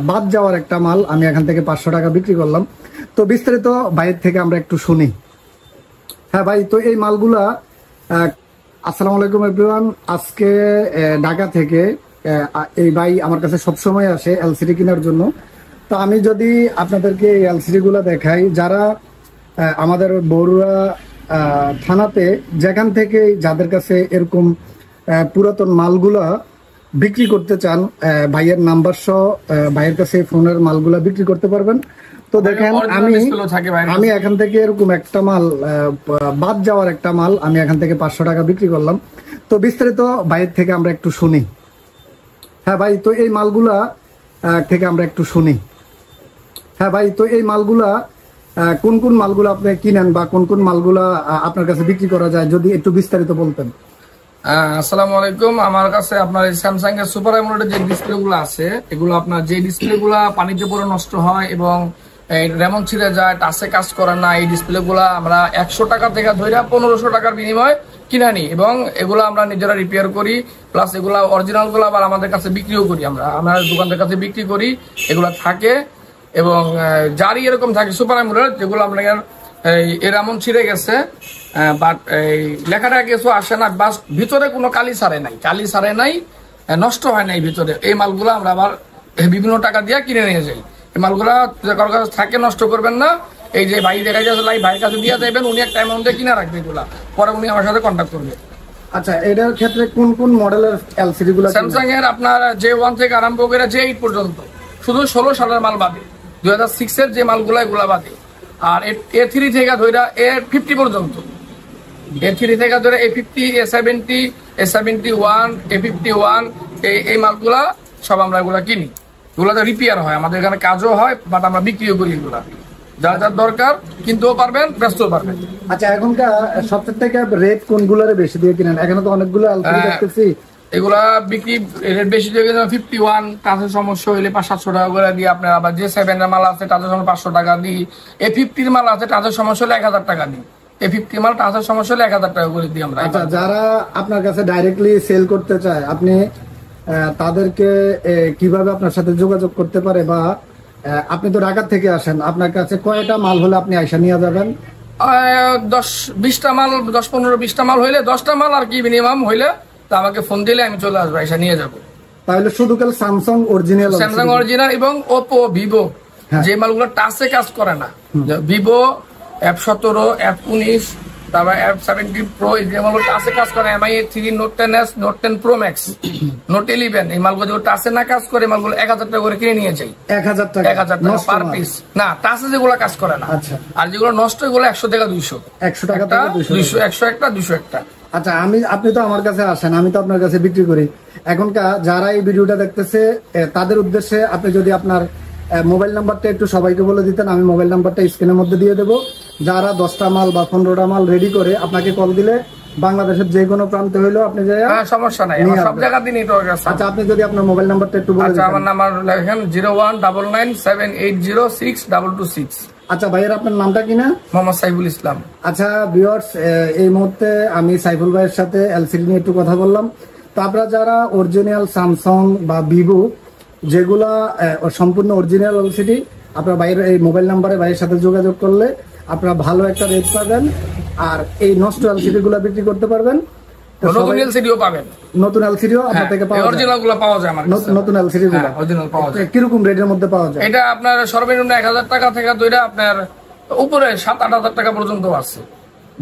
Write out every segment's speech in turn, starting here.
বাদ যাওয়ার একটা মাল আমি এখান থেকে 500 টাকা বিক্রি করলাম। তো বিস্তারিত ভাইয়ের থেকে আমরা একটু শুনি। হ্যাঁ ভাই, তো এই মালগুলা আসসালামু আলাইকুম এভরিওয়ান। আজকে ঢাকা থেকে এই ভাই আমার কাছে সবসময় আসে এলসিডি কেনার জন্য। তো আমি যদি আপনাদেরকে এই এলসিডি গুলা দেখাই, যারা আমাদের বড়ুয়া থানাতে যেখান থেকে যাদের কাছে এরকম পুরাতন মালগুলা বিক্রি করতে চান, ভাইয়ের নাম্বার সহ ভাইয়ের কাছে ফোনের মালগুলা বিক্রি করতে পারবেন। তো দেখেন আমি এখান থেকে এরকম একটা মাল বাদ যাওয়ার একটা মাল আমি এখান থেকে 500 টাকা বিক্রি করলাম। তো বিস্তারিত ভাইয়ের থেকে আমরা একটু শুনি। হ্যাঁ ভাই, তো এই মালগুলা থেকে আমরা একটু শুনি। হ্যাঁ ভাই, তো এই মালগুলা কোন কোন মালগুলা আপনি কিনেন বা কোন কোন মালগুলা আপনার কাছে বিক্রি করা যায়, যদি একটু বিস্তারিত বলতেন। আসসালামু আলাইকুম। আমার কাছে আপনার স্যামসাং এর সুপার অ্যামোলেড যে ডিসপ্লে গুলো আছে, এগুলো আপনার যে ডিসপ্লে গুলা পানিতে পড়ে নষ্ট হয় এবং রেমন ছিঁড়ে যায়, টাচে কাজ করে না, এই ডিসপ্লে গুলা আমরা 100 টাকা থেকে ধরে 1500 টাকার বিনিময়ে কিনে নিই এবং এগুলো আমরা নিজেরা রিপেয়ার করি। প্লাস এগুলা অরিজিনাল গুলো আবার আমাদের কাছে বিক্রিও করি, আমরা দোকানদের কাছে বিক্রি করি। এগুলা থাকে এবং যারই এরকম থাকে সুপার অ্যামোলেড, যেগুলো আপনার এর এমন ছিঁড়ে গেছে বাট এই লেখাটা কিছু আসে না, বাস ভিতরে কোনো কালি সারে নাই, নষ্ট হয় নাই ভিতরে। এই মালগুলো আমরা আবার বিভিন্ন টাকা দিয়ে কিনে নিয়ে যাই। এই মালগুলা কারোর কাছে থাকে, নষ্ট করবেন না। এই যে ভাই দেখা যাচ্ছে ভাইয়ের কাছে দিয়ে যাবেন, উনি একটা অ্যামাউন্টে কিনে রাখবে, এগুলা পরে উনি আমার সাথে কন্ট্যাক্ট করবে। আচ্ছা, এটার ক্ষেত্রে কোন কোন মডেলের এলসিডি গুলো? স্যামসাং এর আপনার J1 থেকে আরম্ভ করে J8 পর্যন্ত, শুধু 16 সালের মাল বাদে, 2006 এর যে মালগুলা এগুলা বাদে। আর A3 থেকে ধরে A50 পর্যন্ত, A3 থেকে ধরে A50, A70, A71, A51, এই মালগুলা সব আমরা এগুলা কিনি। এগুলাতে রিপেয়ার হয়, আমাদের এখানে কাজও হয়, বাট আমরা বিক্রিও করি এগুলা। যার যার দরকার কিনতেও পারবেন, ব্যস্তও পারবেন। আচ্ছা, এখনকার সবচেয়ে থেকে রেট কোনগুলোরে বেশি দিয়ে কিনেন? এখানে তো অনেকগুলো এলসিডি দেখতেছি, এগুলা বিক্রি রেট বেশি দিয়ে 51, টাচের সমস্যা হইলে 500-700 টাকা করে দিই আপনার। আবার যে 7 এর মাল আছে টাচের সমস্যা 500 টাকা দিই। A50 এর মাল আছে টাচের সমস্যা হলে 1000 টাকা দিই। A50 মাল টাচের সমস্যা হলে 1000 টাকা করে দিই আমরা। আচ্ছা, যারা আপনার কাছে ডাইরেক্টলি সেল করতে চায়, আপনি তাদেরকে কিভাবে আপনার সাথে যোগাযোগ করতে পারে? বা আপনি তো ঢাকা থেকে আসেন, আপনার কাছে কয়টা মাল হলে আপনি আইসা নিয়ে যাবেন? 10-20টা মাল, 10-15-20টা মাল হইলে, 10টা মাল আর কি মিনিমাম হইলে তা আমাকে ফোন দিলে আমি চলে আসবো, আইসা নিয়ে যাবো। তাহলে শুধু কাল স্যামসাং অরিজিনাল এবং ওপো, ভিভো যে মালগুলো টাচে কাজ করে না, ভিভো F17, F19, তারপর F70 Pro, এই যে মালগুলো টাচে কাজ করে, MI 3, Note 10s, Note 10 Pro Max, Note 11, এই মালগুলো যেগুলো টাচে না কাজ করে, মালগুলো 1000 টাকা করে কিনে নিয়ে যাই। 1000 টাকা পার পিস। না, টাচে যেগুলো কাজ করে না। আচ্ছা, আর যেগুলো নষ্ট এগুলো 100 টাকা 200, 100 টাকা 200, 100 একটা 200 একটা। আচ্ছা, আপনি তো আমার কাছে আসেন, আমি তো আপনার কাছে বিক্রি করি। এখনকার যারা এই ভিডিওটা দেখতেছে তাদের উদ্দেশ্যে আপনি যদি আপনার মোবাইল নাম্বারটা একটু সবাইকে বলে দিতেন, আমি মোবাইল নাম্বারটা স্ক্রিনের মধ্যে দিয়ে দেবো। যারা 10টা মাল বা 15টা মাল রেডি করে আপনাকে কল দিলে বাংলাদেশের যে কোনো প্রান্তে হইলেও আপনি যাই, সমস্যা নাই, সব জায়গা দিনই তো। আচ্ছা, আপনি যদি আপনার মোবাইল নাম্বারটা একটু বলে দিতেন। আমার নাম্বার লেখেন 019978062226। আচ্ছা ভাইয়ের আপনার নামটা কিনা? মোহাম্মদ সাইফুল ইসলাম। আচ্ছা ভিউয়ার্স, এই মুহূর্তে আমি সাইফুল ভাইয়ের সাথে এলসিডি নিয়ে একটু কথা বললাম। তো আপনারা যারা অরিজিনাল স্যামসাং বা ভিভো, যেগুলা সম্পূর্ণ অরিজিনাল এলসিডি, আপনার বাইরের এই মোবাইল নাম্বারে ভাইয়ের সাথে যোগাযোগ করলে আপনারা ভালো একটা রেট পাবেন, আর এই নষ্ট এলসিডি গুলা বিক্রি করতে পারবেন। নতুন এলসিডিও পাবেন, নতুন এলসিডিও আপনার থেকে পাওয়া যায়, অরিজিনাল গুলো পাওয়া যায় আমার কাছে। নতুন এলসিডি গুলো অরিজিনাল পাওয়া যায়। কিরকম রেটের মধ্যে পাওয়া যায়? এটা আপনার সর্বনিম্ন 1000 টাকা থেকে ধরে আপনার উপরে 7-8 টাকা পর্যন্ত আছে।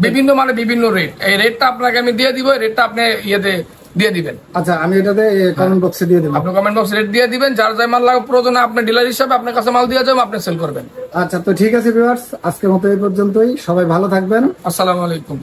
বিভিন্ন মানে বিভিন্ন রেট। এই রেটটা আপনাকে আমি দিয়ে দিব, রেটটা আপনি ইয়েতে দিয়ে দিবেন। আচ্ছা, আমি এটাতে কমেন্ট বক্সে দিয়ে দেব। আপনি কমেন্ট বক্সে রেট দিয়ে দিবেন, যার যাই মাল লাগে প্রয়োজনে আপনি ডিলার হিসাবে আপনার কাছে মাল দিয়ে যাবেন, আপনি সেল করবেন। আচ্ছা, তো ঠিক আছে ভিউয়ার্স, আজকের মতো এই পর্যন্তই। সবাই ভালো থাকবেন। আসসালামু আলাইকুম।